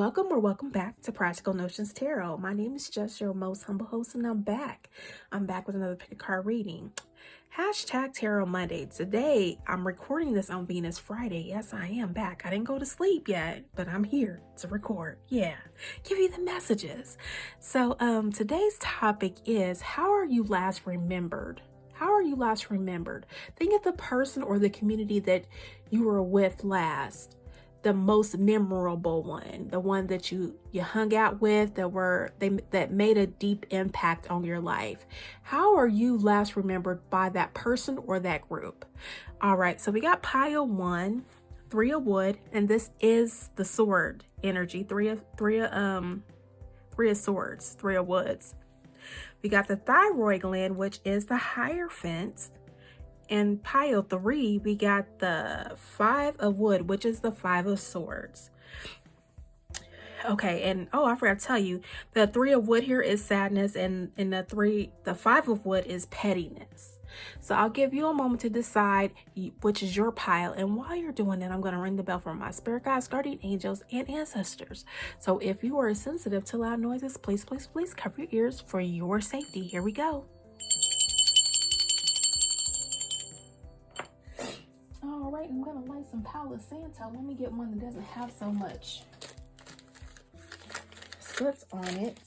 Welcome or welcome back to Practical Notions Tarot. My name is Just your most humble host, and I'm back. I'm back with another pick a card reading. Hashtag Tarot Monday. Today, I'm recording this on Venus Friday. Yes, I am back. I didn't go to sleep yet, but I'm here to record. Yeah, give you the messages. So, today's topic is, how are you last remembered? How are you last remembered? Think of the person or the community that you were with last. The most memorable one, the one that you hung out with, that made a deep impact on your life. How are you last remembered by that person or that group? All right, so we got pile 1, 3 of wood, and this is the sword energy. Three of swords, 3 of woods. We got the thyroid gland, which is the Hierophant. And pile 3, we got the 5 of wood, which is the 5 of swords. Okay, and I forgot to tell you, the 3 of wood here is sadness, and the 5 of wood is pettiness. So I'll give you a moment to decide which is your pile, and while you're doing that, I'm going to ring the bell for my spirit guides, guardian angels, and ancestors. So if you are sensitive to loud noises, please cover your ears for your safety. Here we go. All right, I'm gonna light some Palo Santo. Let me get one that doesn't have so much soot on it.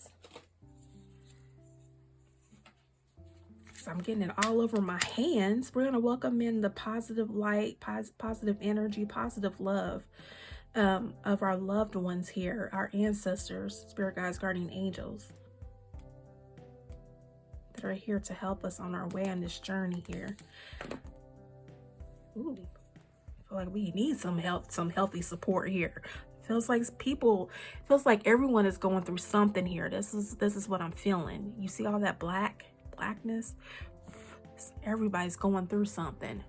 So I'm getting it all over my hands. We're gonna welcome in the positive light, positive energy, positive love of our loved ones here, our ancestors, spirit guides, guardian angels that are here to help us on our way on this journey here. Ooh, I feel like we need some help, some healthy support here. Feels like everyone is going through something here. This is what I'm feeling. You see all that blackness? Everybody's going through something.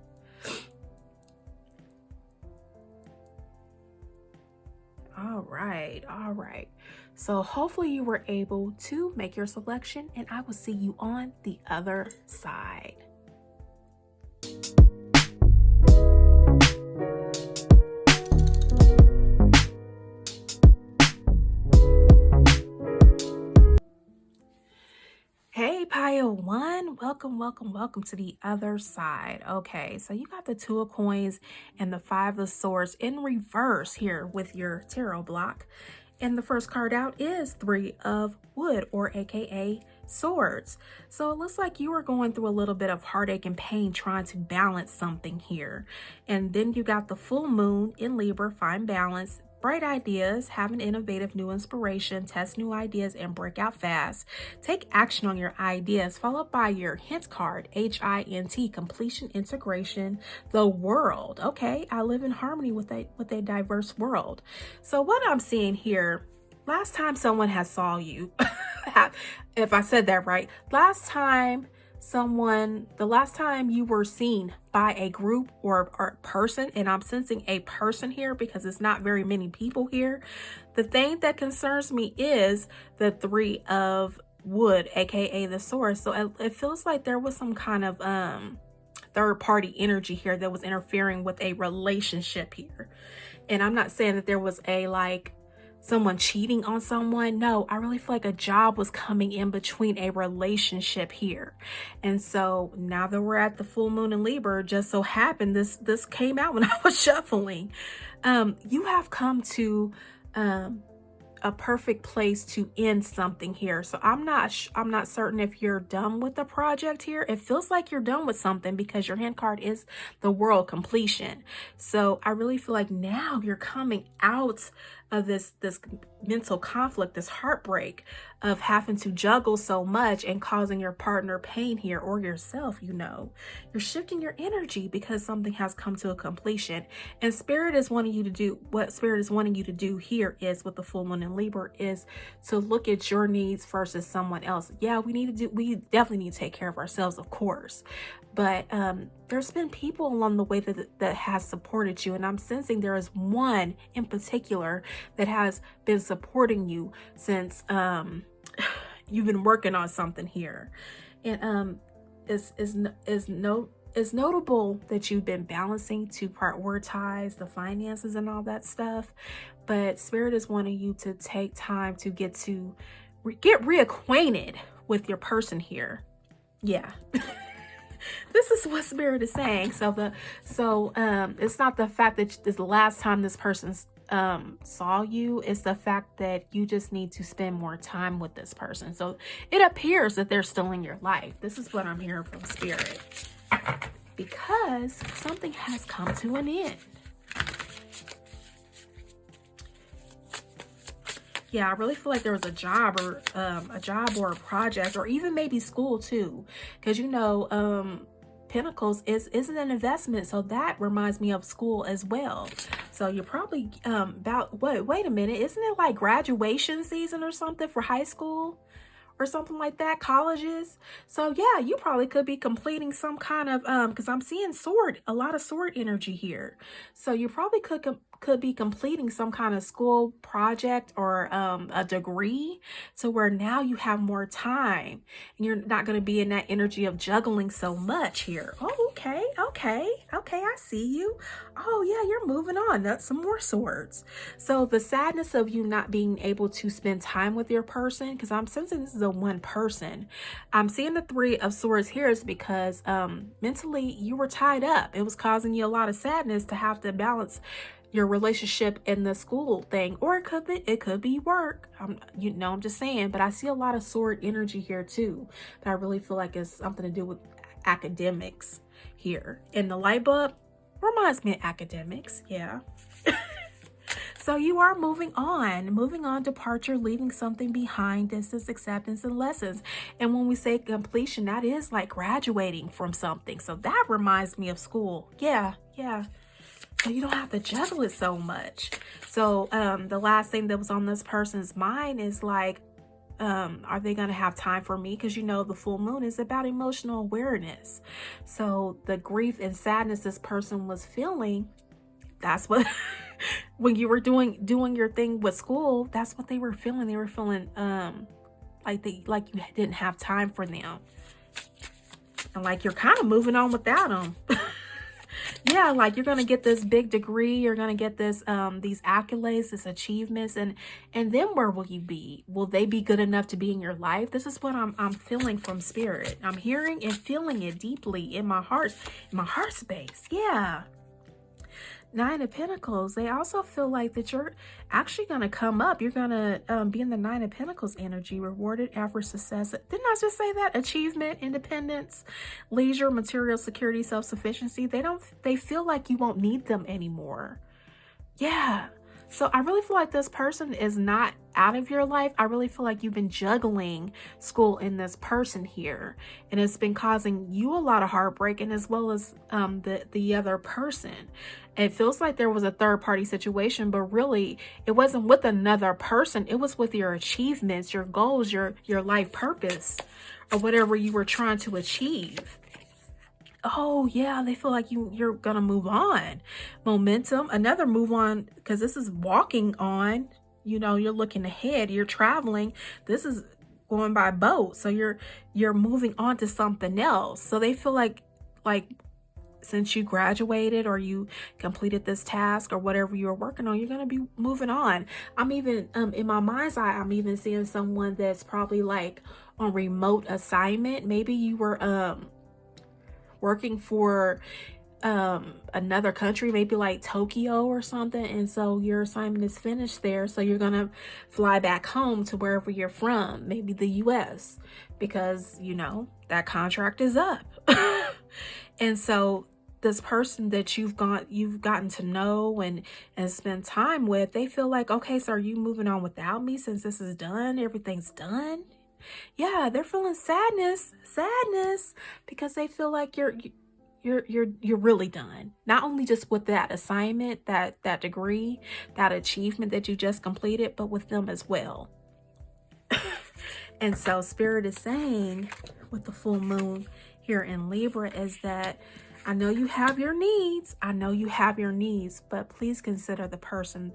All right. So hopefully you were able to make your selection, and I will see you on the other side. Hey, pile 1, welcome to the other side. Okay, so you got the 2 of coins and the 5 of swords in reverse here with your tarot block. And the first card out is 3 of wood, or aka swords. So it looks like you are going through a little bit of heartache and pain trying to balance something here. And then you got the full moon in Libra, find balance, bright ideas, have an innovative new inspiration, test new ideas, and break out fast. Take action on your ideas, followed by your hint card, HINT, completion, integration, the world. Okay, I live in harmony with a diverse world. So what I'm seeing here, last time someone has saw you, if I said that right, the last time you were seen by a group or person, and I'm sensing a person here because it's not very many people here. The thing that concerns me is the 3 of wood, aka the sword. So it feels like there was some kind of third party energy here that was interfering with a relationship here. And I'm not saying that there was someone cheating on someone. No, I really feel like a job was coming in between a relationship here. And so now that we're at the full moon in Libra, just so happened this came out when I was shuffling. You have come to a perfect place to end something here. So I'm not certain if you're done with the project here. It feels like you're done with something because your hand card is the world, completion. So I really feel like now you're coming out of this mental conflict, this heartbreak of having to juggle so much and causing your partner pain here, or yourself. You're shifting your energy because something has come to a completion. And Spirit is wanting you to do what Spirit is wanting you to do here is, with the full moon in Libra, is to look at your needs versus someone else. Yeah, we definitely need to take care of ourselves, of course. But there's been people along the way that has supported you. And I'm sensing there is one in particular that has been supporting you since you've been working on something here. And it's notable that you've been balancing to prioritize the finances and all that stuff. but Spirit is wanting you to take time to get reacquainted with your person here. Yeah. This is what Spirit is saying. So it's not the fact that this is the last time this person saw you. It's the fact that you just need to spend more time with this person. So it appears that they're still in your life. This is what I'm hearing from Spirit, because something has come to an end. Yeah, I really feel like there was a job or a project, or even maybe school too, because Pentacles isn't an investment, so that reminds me of school as well. So you're probably wait a minute, isn't it like graduation season or something for high school or something like that, colleges? So yeah, you probably could be completing some kind of because I'm seeing a lot of sword energy here. So you probably could be completing some kind of school project or a degree, to where now you have more time and you're not going to be in that energy of juggling so much here. Oh, okay, I see you. Oh yeah, you're moving on. That's some more swords. So the sadness of you not being able to spend time with your person, because I'm sensing this is a one person. I'm seeing the Three of Swords here is because mentally you were tied up. It was causing you a lot of sadness to have to balance your relationship and the school thing, or it could be work. I'm just saying, but I see a lot of sword energy here too, that I really feel like it's something to do with academics here. And the light bulb reminds me of academics. Yeah. So you are moving on, departure, leaving something behind, distance, acceptance, and lessons. And when we say completion, that is like graduating from something. So that reminds me of school. Yeah. So you don't have to juggle it so much. So the last thing that was on this person's mind is like, are they going to have time for me? Because the full moon is about emotional awareness. So the grief and sadness this person was feeling, that's what when you were doing your thing with school, that's what they were feeling. They were feeling like you didn't have time for them, and like you're kind of moving on without them. Yeah, like you're gonna get this big degree, you're gonna get this these accolades, this achievements, and then where will you be? Will they be good enough to be in your life? This is what I'm feeling from Spirit. I'm hearing and feeling it deeply in my heart, space. Yeah. Nine of Pentacles. They also feel like that you're actually going to come up. You're going to be in the Nine of Pentacles energy, rewarded effort, success. Didn't I just say that? Achievement, independence, leisure, material security, self-sufficiency. They feel like you won't need them anymore. Yeah. So I really feel like this person is not out of your life. I really feel like you've been juggling school in this person here, and it's been causing you a lot of heartbreak, and as well as the other person. It feels like there was a third party situation, but really it wasn't with another person. It was with your achievements, your goals, your life purpose, or whatever you were trying to achieve. Oh yeah, they feel like you're gonna move on. Momentum, another move on, because this is walking on. You're looking ahead, you're traveling. This is going by boat, so you're moving on to something else. So they feel like since you graduated or you completed this task or whatever you were working on, you're going to be moving on. I'm even in my mind's eye, I'm even seeing someone that's probably like on remote assignment. Maybe you were working for another country, maybe like Tokyo or something, and so your assignment is finished there, so you're gonna fly back home to wherever you're from, maybe the US, because that contract is up. And so this person that you've gotten to know and spend time with, they feel like, okay, so are you moving on without me since this is done, everything's done? Yeah, they're feeling sadness because they feel like you're really done. Not only just with that assignment, that degree, that achievement that you just completed, but with them as well. And so Spirit is saying with the full moon here in Libra is that I know you have your needs. But please consider the person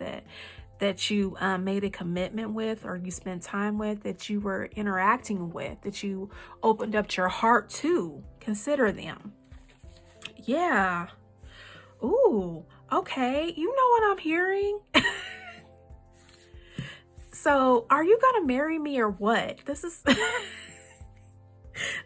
that you made a commitment with, or you spent time with, that you were interacting with, that you opened up your heart to. Consider them. Yeah. Ooh, okay. You know what I'm hearing? So are you gonna marry me or what? This is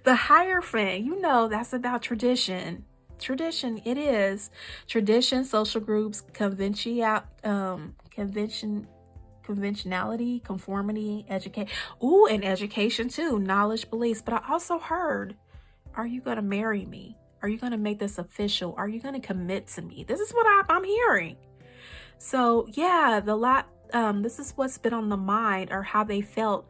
the Hierophant. You know, that's about tradition. Tradition, it is. Tradition, social groups, conventionality, conformity, educate. Ooh, and education too, knowledge, beliefs. But I also heard, are you gonna marry me? Are you gonna make this official? Are you gonna commit to me? This is what I'm hearing. So yeah, this is what's been on the mind, or how they felt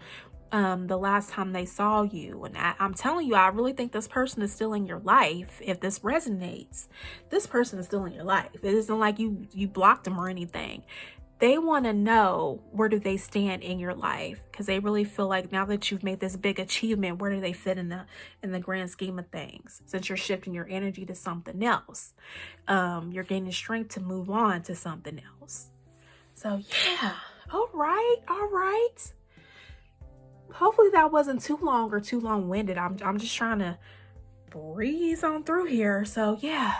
the last time they saw you. And I'm telling you, I really think this person is still in your life. If this resonates, this person is still in your life. It isn't like you blocked them or anything. They want to know, where do they stand in your life, because they really feel like now that you've made this big achievement, where do they fit in the grand scheme of things, since you're shifting your energy to something else. You're gaining strength to move on to something else. So yeah, all right. Hopefully that wasn't too long or too long-winded. I'm just trying to breeze on through here. So yeah,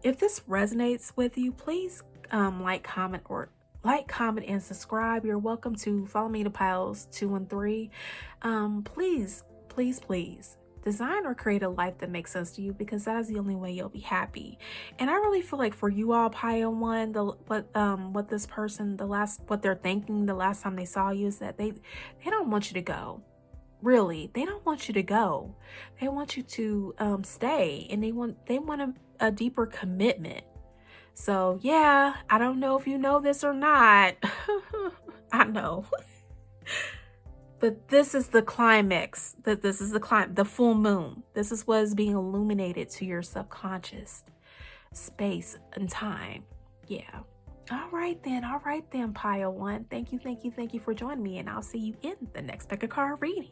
if this resonates with you, please like, comment, and subscribe. You're welcome to follow me to piles 2 and 3. Please design or create a life that makes sense to you, because that is the only way you'll be happy. And I really feel like for you all, pile 1, what this person, what they're thinking the last time they saw you is that they don't want you to go. Really, they don't want you to go. They want you to stay, and they want a deeper commitment. So yeah, I don't know if you know this or not. I know. But this is the climax. This is the full moon. This is what is being illuminated to your subconscious space and time. Yeah. All right then, pile 1. Thank you for joining me, and I'll see you in the next pickAcard reading.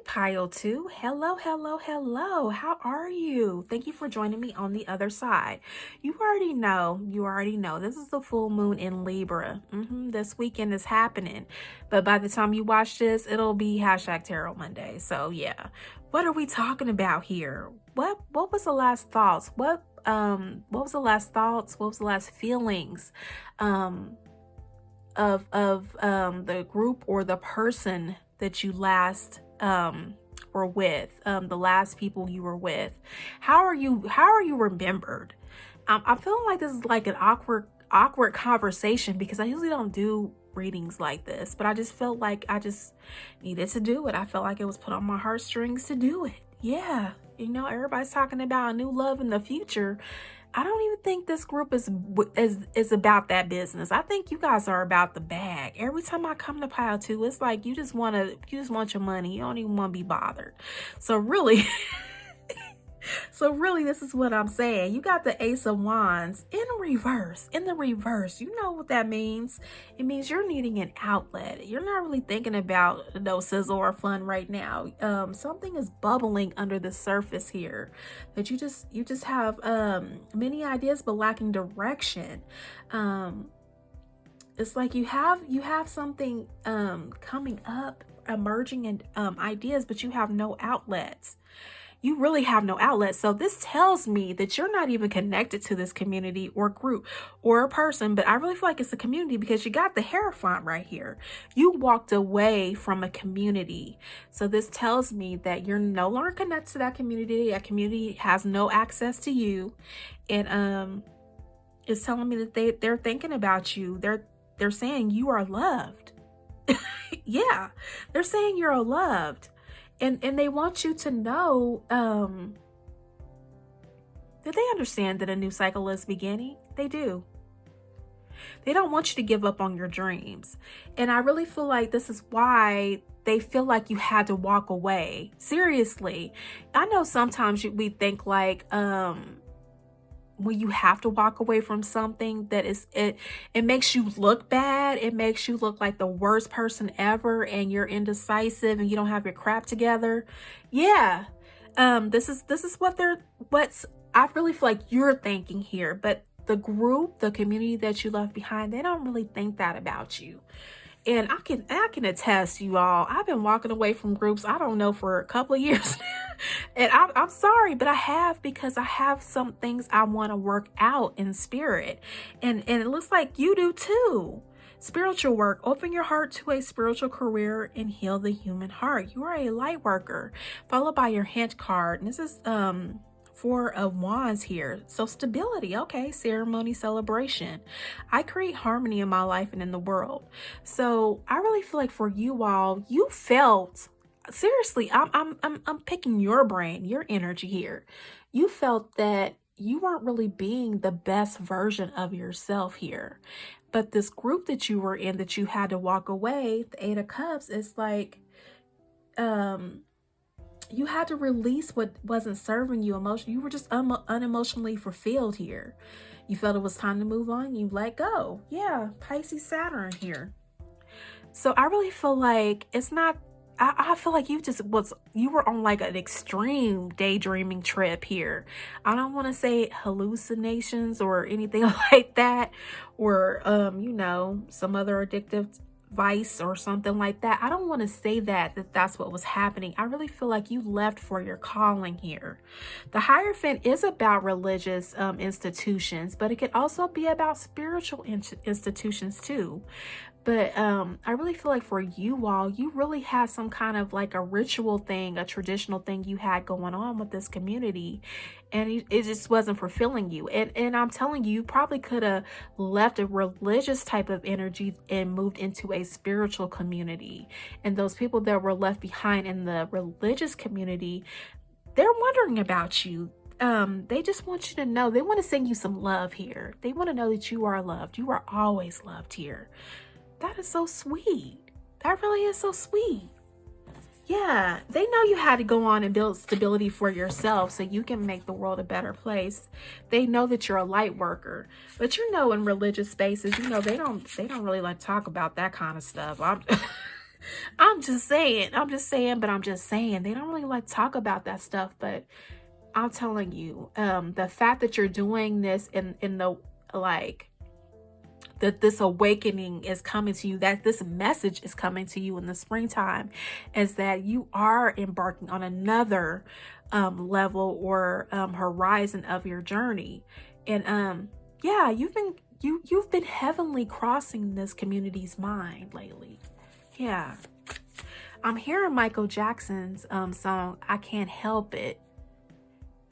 Pile 2, hello. How are you? Thank you for joining me on the other side. You already know. This is the full moon in Libra. This weekend is happening, but by the time you watch this, it'll be #Tarot Monday. So yeah, what are we talking about here? What was the last thoughts? What was the last thoughts? What was the last feelings of the group or the person that you last were with, the last people you were with? How are you remembered? I'm feeling like this is like an awkward conversation, because I usually don't do readings like this, but I just felt like I just needed to do it. I felt like it was put on my heartstrings to do it. Yeah, everybody's talking about a new love in the future. I don't even think this group is about that business. I think you guys are about the bag. Every time I come to pile 2, it's like you just want your money. You don't even want to be bothered. So really, this is what I'm saying. You got the Ace of Wands in the reverse. You know what that means? It means you're needing an outlet. You're not really thinking about no sizzle or fun right now. Something is bubbling under the surface here, that you just have many ideas but lacking direction. It's like you have something coming up, emerging, and ideas, but you have no outlets. You really have no outlet. So this tells me that you're not even connected to this community or group or a person, but I really feel like it's a community, because you got the Hierophant right here. You walked away from a community. So this tells me that you're no longer connected to that community. That community has no access to you. And it's telling me that they're thinking about you. They're saying you are loved. Yeah, they're saying you're loved. And they want you to know that they understand that a new cycle is beginning. They do. They don't want you to give up on your dreams. And I really feel like this is why they feel like you had to walk away. Seriously. I know sometimes we think like when you have to walk away from something, that it makes you look bad. It makes you look like the worst person ever, and you're indecisive and you don't have your crap together. Yeah. This is what's I really feel like you're thinking here, but the group, the community that you left behind, they don't really think that about you. And I can attest, you all, I've been walking away from groups, I don't know, for a couple of years. And I'm sorry, but I have, because I have some things I want to work out in spirit. And it looks like you do too. Spiritual work. Open your heart to a spiritual career and heal the human heart. You are a light worker. Followed by your hint card. And this is Four of Wands here. So stability. Okay. Ceremony, celebration. I create harmony in my life and in the world. So I really feel like for you all, you felt, seriously, I'm picking your brain, your energy here. You felt that you weren't really being the best version of yourself here. But this group that you were in, that you had to walk away, the Eight of Cups, is like, you had to release what wasn't serving you emotionally. You were just unemotionally fulfilled here. You felt it was time to move on. You let go. Yeah, Pisces, Saturn here. So I really feel like it's not, I feel like you were on like an extreme daydreaming trip here. I don't want to say hallucinations or anything like that, or, some other addictive vice or something like that. I don't want to say that's what was happening. I really feel like you left for your calling here. The Hierophant is about religious institutions, but it could also be about spiritual institutions too. But I really feel like for you all, you really had some kind of like a ritual thing, a traditional thing you had going on with this community, and it just wasn't fulfilling you. And I'm telling you, you probably could have left a religious type of energy and moved into a spiritual community. And those people that were left behind in the religious community, they're wondering about you. They just want you to know, they want to send you some love here. They want to know that you are loved. You are always loved here. That is so sweet. That really is so sweet. Yeah, they know you had to go on and build stability for yourself so you can make the world a better place. They know that you're a light worker. But in religious spaces, they don't really like to talk about that kind of stuff. I'm just saying, they don't really like to talk about that stuff. But I'm telling you, the fact that you're doing this in the that this awakening is coming to you, that this message is coming to you in the springtime, is that you are embarking on another level or horizon of your journey. And yeah, you've been heavenly crossing this community's mind lately. Yeah, I'm hearing Michael Jackson's song, I Can't Help It.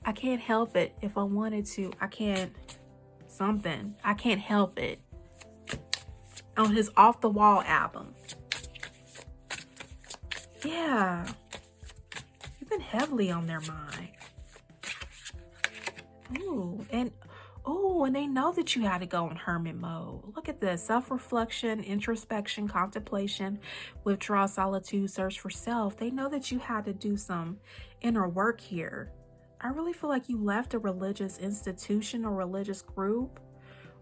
I can't help it. If I wanted to, I can't help it, on his Off the Wall album. Yeah, you've been heavily on their mind. And they know that you had to go in hermit mode. Look at this: self-reflection, introspection, contemplation, withdrawal, solitude, search for self. They know that you had to do some inner work here. I really feel like you left a religious institution or religious group,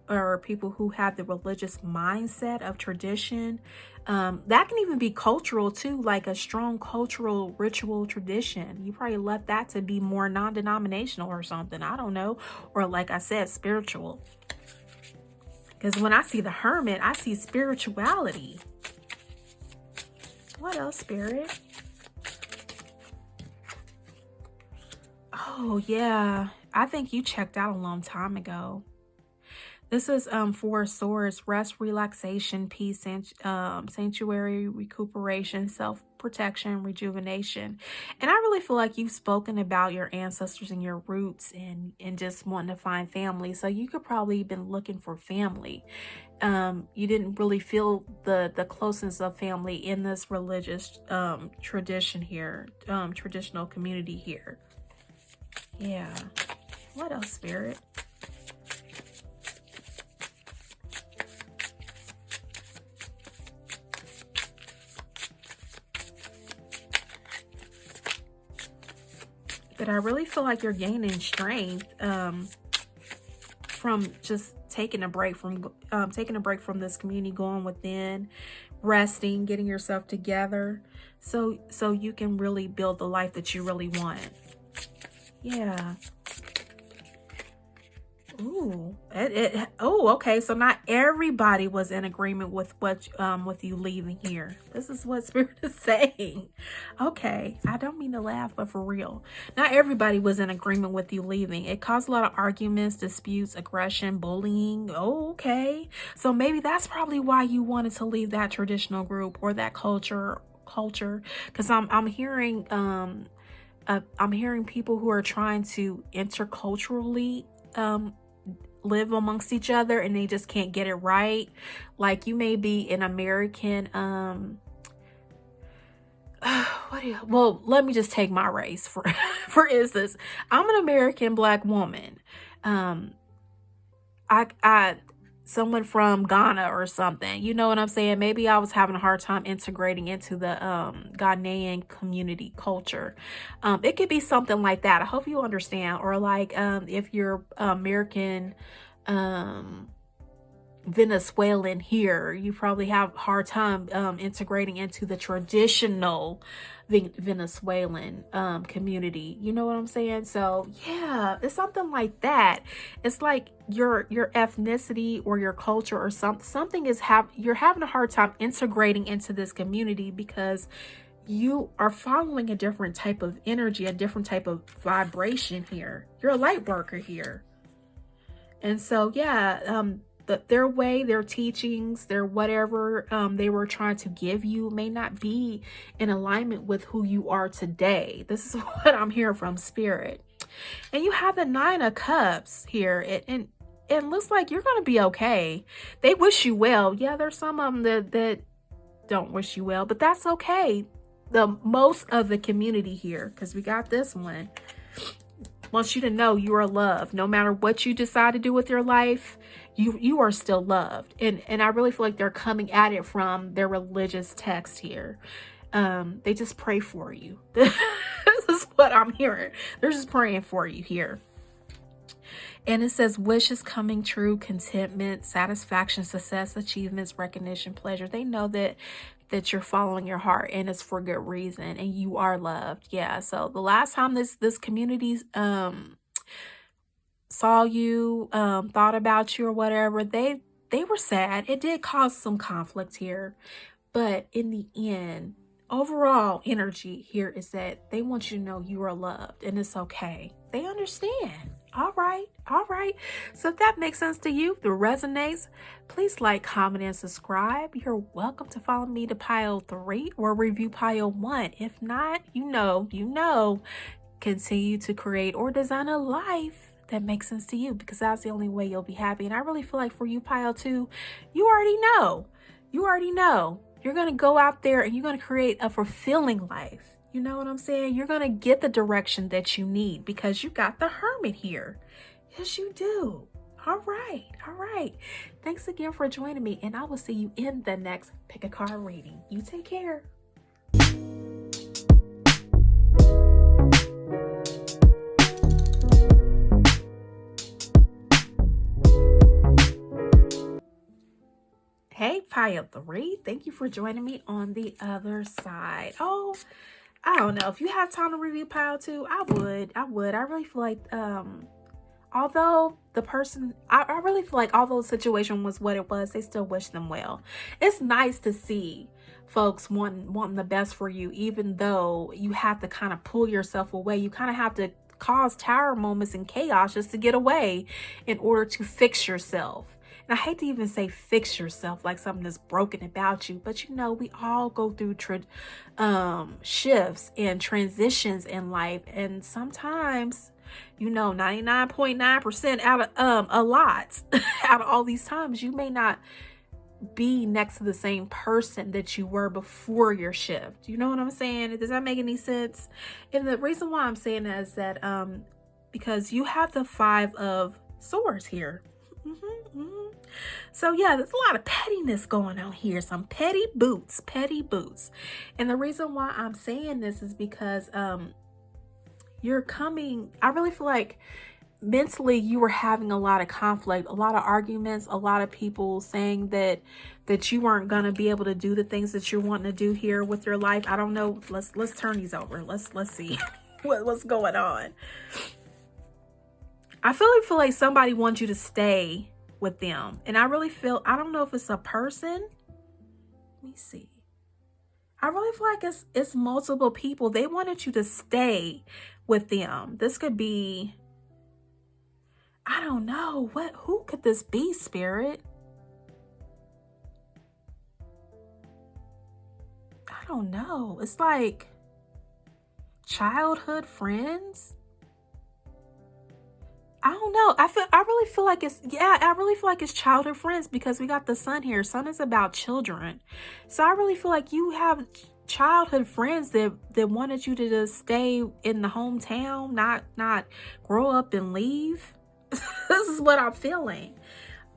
or people who have the religious mindset of tradition. That can even be cultural too, like a strong cultural ritual tradition. You probably left that to be more non-denominational or something. I don't know. Or like I said, spiritual. Because when I see the Hermit, I see spirituality. What else, Spirit? Oh, yeah. I think you checked out a long time ago. This is Four of Swords: rest, relaxation, peace, sanctuary, recuperation, self-protection, rejuvenation. And I really feel like you've spoken about your ancestors and your roots and just wanting to find family. So you could probably have been looking for family. You didn't really feel the closeness of family in this religious tradition here, traditional community here. Yeah. What else, Spirit? But I really feel like you're gaining strength from just taking a break from this community, going within, resting, getting yourself together, so you can really build the life that you really want. Yeah. Ooh, oh, okay. So not everybody was in agreement with what with you leaving here. This is what Spirit is saying. Okay, I don't mean to laugh, but for real, not everybody was in agreement with you leaving. It caused a lot of arguments, disputes, aggression, bullying. Oh, okay. So maybe that's probably why you wanted to leave that traditional group or that culture, because I'm hearing I'm hearing people who are trying to interculturally live amongst each other, and they just can't get it right. Like, you may be an American well, let me just take my race for for instance. I'm an American Black woman. I someone from Ghana or something. You know what I'm saying? Maybe I was having a hard time integrating into the Ghanaian community culture. It could be something like that. I hope you understand. Or like if you're American Venezuelan here, you probably have a hard time integrating into the traditional Venezuelan community. You know what I'm saying? So yeah, it's something like that. It's like your ethnicity or your culture or something is you're having a hard time integrating into this community because you are following a different type of energy, a different type of vibration here. You're a light worker here. And so yeah, their way, their teachings, their whatever they were trying to give you may not be in alignment with who you are today. This is what I'm hearing from Spirit. And you have the 9 of Cups here, and it looks like you're going to be okay. They wish you well. Yeah, there's some of them that don't wish you well, but that's okay. The most of the community here, because we got this one, wants you to know you are loved. No matter what you decide to do with your life, you are still loved. And I really feel like they're coming at it from their religious text here. They just pray for you. This is what I'm hearing. They're just praying for you here. And it says wishes coming true, contentment, satisfaction, success, achievements, recognition, pleasure. They know that you're following your heart, and it's for good reason, and you are loved. Yeah. So the last time this community saw you, thought about you or whatever, they were sad. It did cause some conflict here, but in the end, overall energy here is that they want you to know you are loved, and it's okay. They understand. All right. So if that makes sense to you, if it resonates, please like, comment, and subscribe. You're welcome to follow me to pile 3 or review pile 1. If not, you know, continue to create or design a life that makes sense to you, because that's the only way you'll be happy. And I really feel like for you, pile 2, you already know. You're going to go out there and you're going to create a fulfilling life. You know what I'm saying? You're going to get the direction that you need because you got the Hermit here. Yes, you do. All right. Thanks again for joining me, and I will see you in the next Pick a Card reading. You take care. Hey, pile 3. Thank you for joining me on the other side. Oh, I don't know. If you have time to review pile 2, I would. I really feel like, although the person, I really feel like although the situation was what it was, they still wish them well. It's nice to see folks wanting the best for you, even though you have to kind of pull yourself away. You kind of have to cause tower moments and chaos just to get away in order to fix yourself. And I hate to even say fix yourself like something that's broken about you, but you know, we all go through shifts and transitions in life. And sometimes, you know, 99.9% out of a lot out of all these times, you may not be next to the same person that you were before your shift. You know what I'm saying? Does that make any sense? And the reason why I'm saying that is that because you have the 5 of Swords here. So yeah, there's a lot of pettiness going on here. Some petty boots. And the reason why I'm saying this is because you're coming, I really feel like mentally you were having a lot of conflict, a lot of arguments, a lot of people saying that you weren't going to be able to do the things that you're wanting to do here with your life. I don't know. Let's turn these over. Let's see what's going on. I really feel like somebody wants you to stay with them. And I really feel, I don't know if it's a person. Let me see. I really feel like it's multiple people. They wanted you to stay with them. This could be, I don't know. Who could this be, Spirit? I don't know. It's like childhood friends. I don't know. I really feel like it's childhood friends, because we got the sun here. Sun is about children. So I really feel like you have childhood friends that wanted you to just stay in the hometown, not grow up and leave. This is what I'm feeling.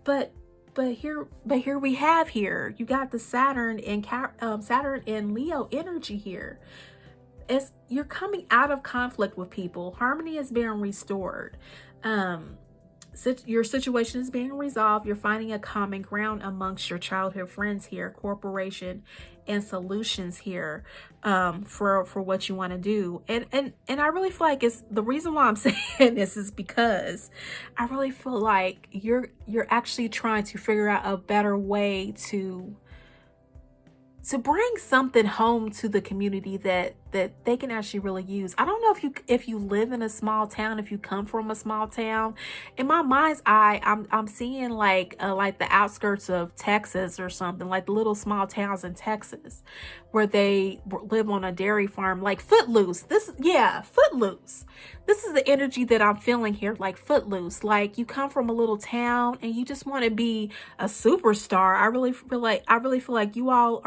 But here we have here. You got the Saturn and Leo energy here. You're coming out of conflict with people. Harmony is being restored. Your situation is being resolved. You're finding a common ground amongst your childhood friends here, cooperation and solutions here, for what you want to do. And I really feel like it's the reason why I'm saying this is because I really feel like you're actually trying to figure out a better way to bring something home to the community that they can actually really use. I don't know if you live in a small town, if you come from a small town. In my mind's eye, I'm seeing like the outskirts of Texas or something, like the little small towns in Texas where they live on a dairy farm, like Footloose. Footloose. This is the energy that I'm feeling here, like Footloose. Like you come from a little town and you just want to be a superstar. I really feel like you all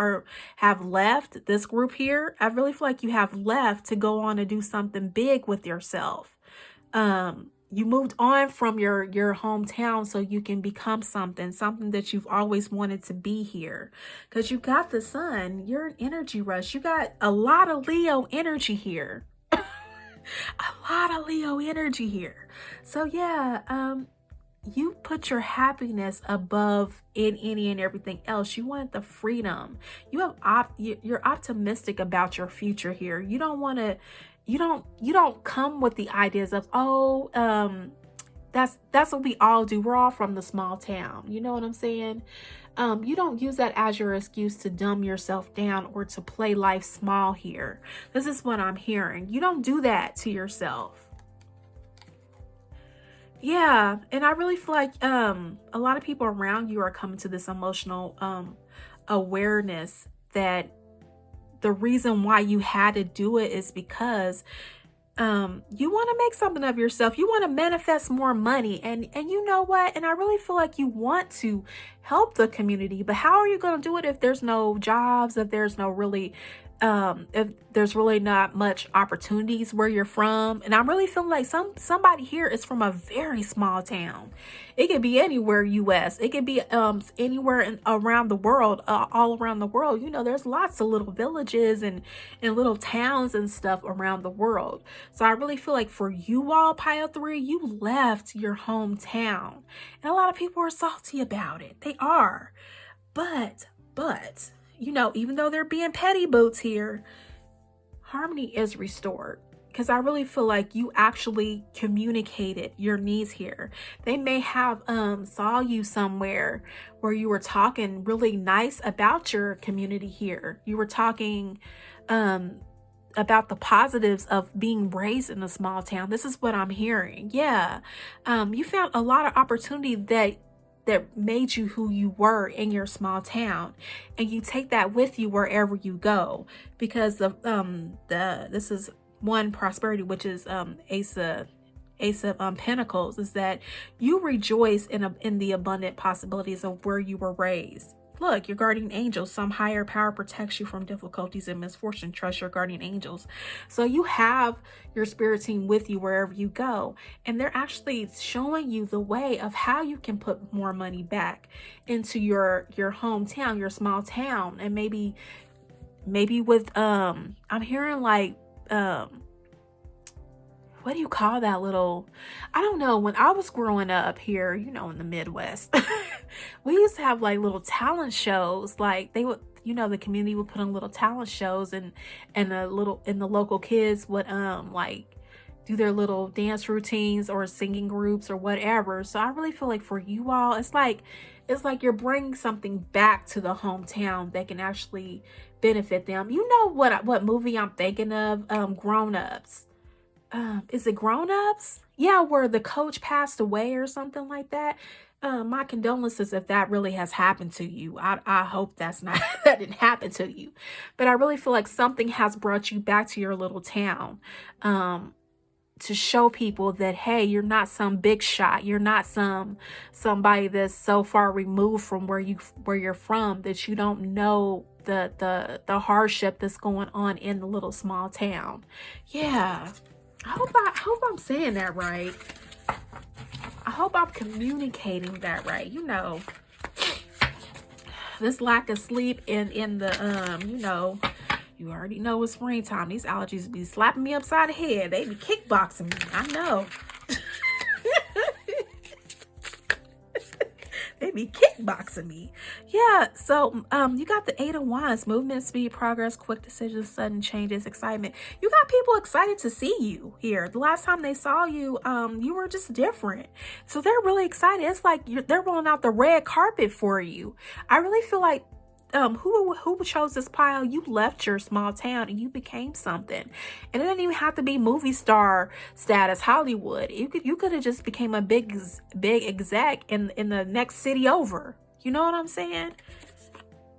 have left this group here. I really feel like you have left to go on and do something big with yourself. You moved on from your hometown so you can become something that you've always wanted to be here. Because you got the sun, you're an energy rush. You got a lot of Leo energy here. A lot of Leo energy here. So yeah, you put your happiness above any and everything else. You want the freedom. You're optimistic about your future here. You don't come with the ideas of, that's what we all do. We're all from the small town. You know what I'm saying? You don't use that as your excuse to dumb yourself down or to play life small here. This is what I'm hearing. You don't do that to yourself. Yeah, and I really feel like a lot of people around you are coming to this emotional awareness that the reason why you had to do it is because you want to make something of yourself. You want to manifest more money, and you know what? And I really feel like you want to help the community, but how are you going to do it if there's no jobs, if there's no really if there's really not much opportunities where you're from? And I'm really feeling like somebody here is from a very small town. It could be anywhere US. It could be anywhere around the world, all around the world. You know, there's lots of little villages and little towns and stuff around the world. So I really feel like for you all, Pile 3, you left your hometown. And a lot of people are salty about it. They are. But you know, even though they're being petty boots here, harmony is restored. Because I really feel like you actually communicated your needs here. They may have saw you somewhere where you were talking really nice about your community here. You were talking about the positives of being raised in a small town. This is what I'm hearing. Yeah. You found a lot of opportunity that made you who you were in your small town, and you take that with you wherever you go, because this is one prosperity, which is Ace of Pentacles, is that you rejoice in the abundant possibilities of where you were raised. Look, your guardian angels, some higher power protects you from difficulties and misfortune. Trust your guardian angels. So you have your spirit team with you wherever you go. And they're actually showing you the way of how you can put more money back into your hometown, your small town. And maybe with, I'm hearing like, what do you call that little, I don't know, when I was growing up here, you know, in the Midwest, we used to have like little talent shows. Like they would, you know, the community would put on little talent shows, and the local kids would like do their little dance routines or singing groups or whatever. So I really feel like for you all, it's like you're bringing something back to the hometown that can actually benefit them. You know what movie I'm thinking of? Grown Ups. Is it Grown Ups? Yeah, where the coach passed away or something like that. My condolences if that really has happened to you. I hope that's not that didn't happen to you. But I really feel like something has brought you back to your little town. To show people that, hey, you're not some big shot. You're not somebody that's so far removed from where you're from that you don't know the hardship that's going on in the little small town. Yeah. I hope I'm saying that right. I hope I'm communicating that right. You know, this lack of sleep in the you know, you already know it's springtime. These allergies be slapping me upside the head. They be kickboxing me. I know. They be kickboxing me. Yeah, so you got the 8 of Wands: movement, speed, progress, quick decisions, sudden changes, excitement. You got people excited to see you here. The last time they saw you, you were just different. So they're really excited. It's like they're rolling out the red carpet for you. I really feel like who chose this pile? You left your small town and you became something. And it didn't even have to be movie star status, Hollywood. You could have just became a big exec in the next city over. You know what I'm saying?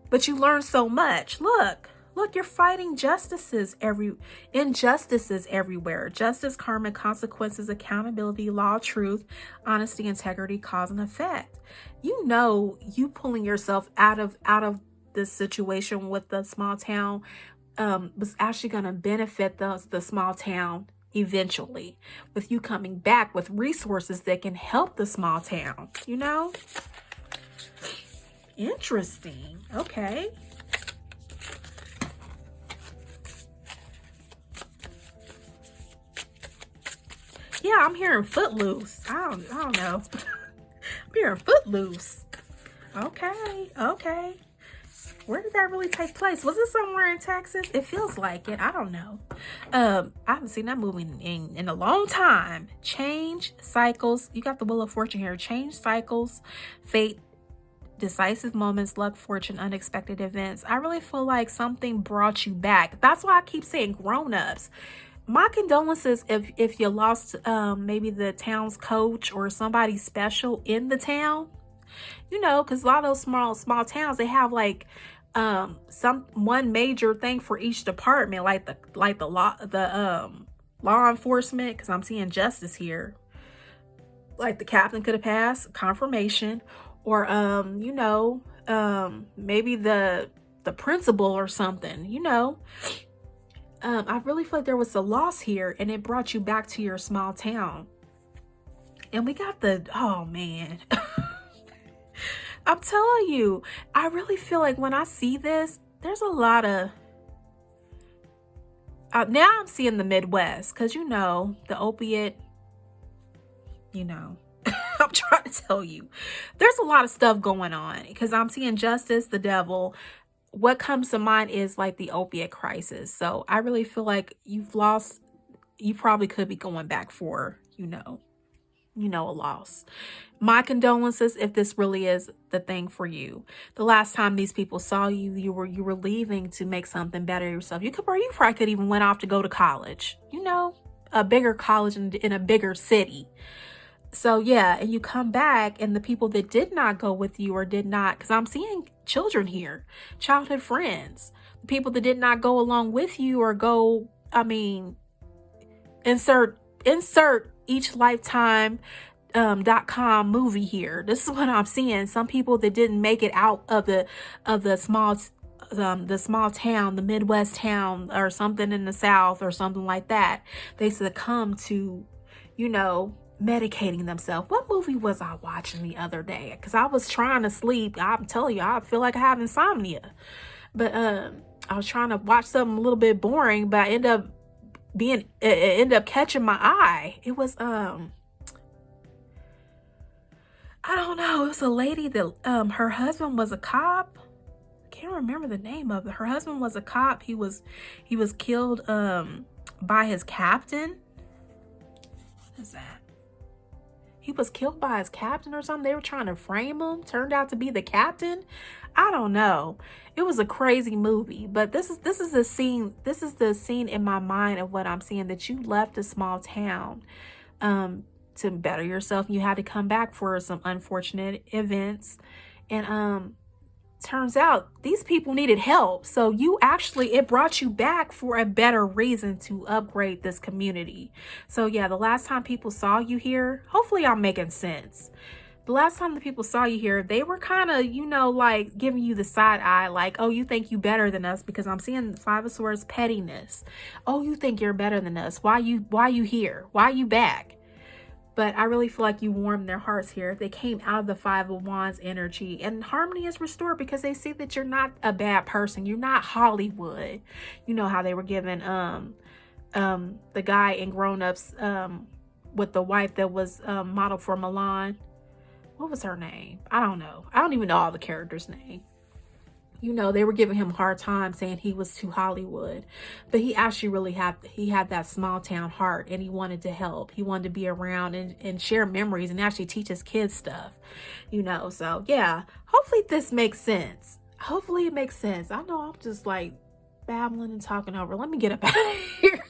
But you learned so much. Look, you're fighting injustices everywhere. Justice, karma, consequences, accountability, law, truth, honesty, integrity, cause and effect. You know, you pulling yourself out of this situation with the small town was actually going to benefit the small town eventually, with you coming back with resources that can help the small town, you know? Interesting. Okay. Yeah, I'm hearing footloose. I don't know. I'm hearing footloose. Okay. Where did that really take place? Was it somewhere in Texas? It feels like it. I don't know. I haven't seen that movie in a long time. Change, cycles. You got the Wheel of Fortune here. Change, cycles, fate, decisive moments, luck, fortune, unexpected events. I really feel like something brought you back. That's why I keep saying grown-ups. My condolences if you lost maybe the town's coach or somebody special in the town. You know, because a lot of those small towns, they have like one major thing for each department, like the law enforcement, because I'm seeing justice here. Like the captain could have passed confirmation, or you know, maybe the principal or something, you know. I really feel like there was a loss here and it brought you back to your small town. And we got oh man. I'm telling you, I really feel like when I see this, there's a lot of, now I'm seeing the Midwest, because you know, the opiate, you know, I'm trying to tell you, there's a lot of stuff going on, because I'm seeing justice, the devil. What comes to mind is like the opiate crisis. So I really feel like you probably could be going back for, you know, a loss. My condolences if this really is the thing for you. The last time these people saw you, you were leaving to make something better yourself. You probably could even went off to go to college, you know, a bigger college in a bigger city. So yeah, and you come back and the people that did not go with you or did not, because I'm seeing children here, childhood friends, the people that did not go along with you or go, I mean, insert each lifetime.com movie here. This is what I'm seeing. Some people that didn't make it out of the small town, the Midwest town or something in the South or something like that. They succumb to, you know, medicating themselves. What movie was I watching the other day? Because I was trying to sleep. I'm telling you, I feel like I have insomnia. But I was trying to watch something a little bit boring, but I end up catching my eye. It was I don't know, it was a lady that her husband was a cop. I can't remember the name of it. Her husband was a cop. He was killed by his captain. is that? He was killed by his captain or something. They were trying to frame him. Turned out to be the captain. I don't know. It was a crazy movie, but this is the scene. This is the scene in my mind of what I'm seeing, that you left a small town to better yourself. You had to come back for some unfortunate events, and turns out these people needed help. So it brought you back for a better reason to upgrade this community. So yeah, the last time people saw you here, hopefully I'm making sense. The last time the people saw you here, they were kind of, like giving you the side eye, like, oh, you think you better than us, because I'm seeing the Five of Swords pettiness. Oh, you think you're better than us. Why you here? Why you back? But I really feel like you warmed their hearts here. They came out of the Five of Wands energy, and harmony is restored because they see that you're not a bad person. You're not Hollywood. You know how they were given the guy in Grown Ups with the wife that was modeled for Milan. What was her name? I don't know. I don't even know all the characters' name. They were giving him a hard time saying he was too Hollywood, but he actually had that small town heart, and he wanted to help. He wanted to be around and share memories and actually teach his kids stuff, so yeah, hopefully this makes sense. Hopefully it makes sense. I know I'm just like babbling and talking over. Let me get up out of here.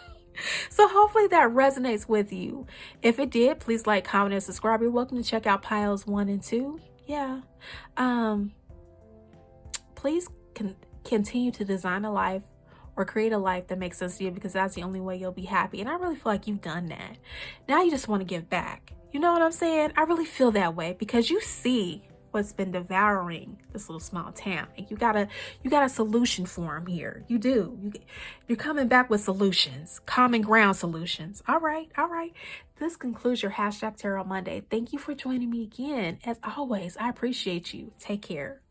So hopefully that resonates with you. If it did, please like, comment, and subscribe. You're welcome to check out piles 1 and 2. Yeah. Please continue to design a life or create a life that makes sense to you, because that's the only way you'll be happy. And I really feel like you've done that. Now you just want to give back. You know what I'm saying? I really feel that way, because you see what's been devouring this little small town. And you got a solution for them here. You do. You're coming back with solutions, common ground solutions. All right. This concludes your #Tarot Monday. Thank you for joining me again. As always, I appreciate you. Take care.